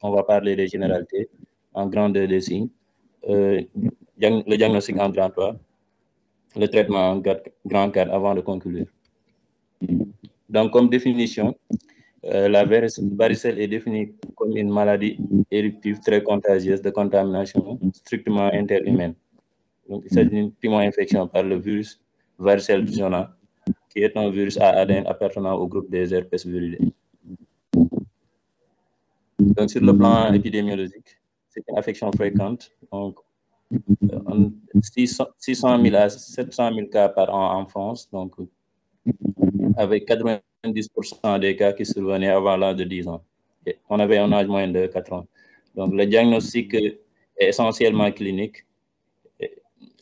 on va parler des généralités, en grandeur des signes, le diagnostic en grand 3, le traitement en grand 4 avant de conclure. Donc, comme définition, la varicelle est définie comme une maladie éruptive très contagieuse de contamination strictement interhumaine. Donc, il s'agit d'une primo-infection par le virus varicelle zona, qui est un virus à ADN appartenant au groupe des herpès virulés. Donc, sur le plan épidémiologique, c'est une affection fréquente. Donc, 600 000 à 700 000 cas par an en France, donc avec 90% des cas qui survenaient avant l'âge de 10 ans. Et on avait un âge moyen de 4 ans. Donc, le diagnostic est essentiellement clinique.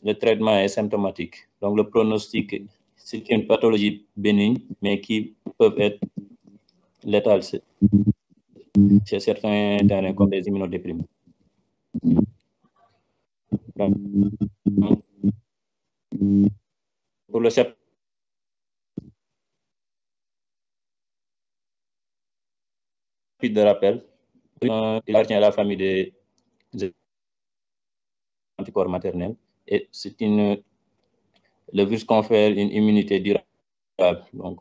Le traitement est symptomatique. Donc, le pronostic, c'est une pathologie bénigne, mais qui peut être létale chez certains terrains comme les immunodéprimés. Donc, pour le chapitre de rappel, il appartient à la famille des anticorps maternels et c'est le virus confère une immunité durable. Donc,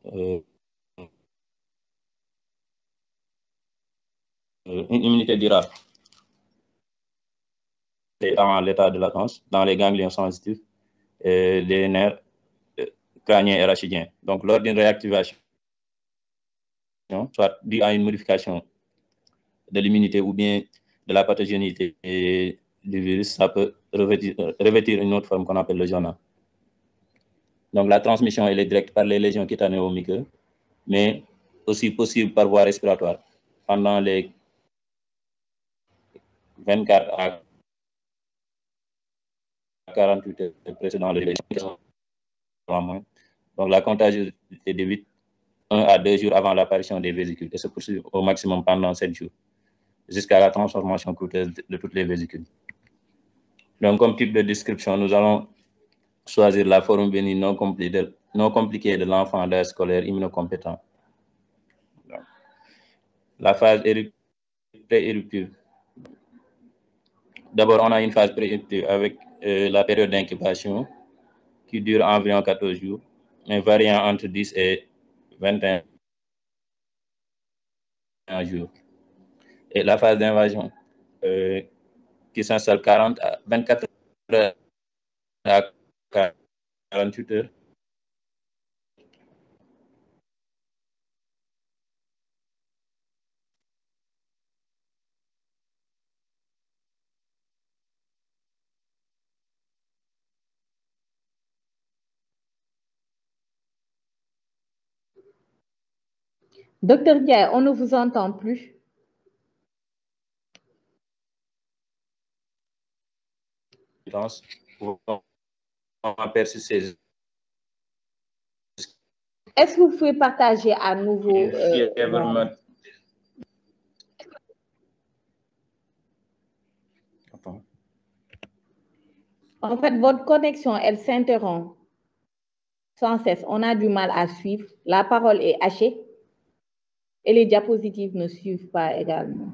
une immunité durable dans l'état de latence, dans les ganglions sensitifs et des nerfs crâniens et rachidiens. Donc, lors d'une réactivation, soit due à une modification de l'immunité ou bien de la pathogénité du virus, ça peut revêtir une autre forme qu'on appelle le zona. Donc, la transmission, elle est directe par les lésions cutanéo-muqueuses, mais aussi possible par voie respiratoire pendant les 24 à 48 heures précédant le lésion. Donc, la contagiosité débute 1 à 2 jours avant l'apparition des vésicules et se poursuit au maximum pendant 7 jours, jusqu'à la transformation coûteuse de toutes les vésicules. Donc, comme type de description, nous allons choisir la forme bénigne non compliquée de l'enfant d'âge scolaire immunocompétent. Donc, la phase pré-éruptive. D'abord, on a une phase pré-éruptive avec la période d'incubation qui dure environ 14 jours, mais variant entre 10 et 21 jours. Et la phase d'invasion qui s'installe 24 heures à 48 heures. Docteur Ndiaye, on ne vous entend plus. Est-ce que vous pouvez partager à nouveau En fait, votre connexion, elle s'interrompt sans cesse. On a du mal à suivre. La parole est hachée et les diapositives ne suivent pas également.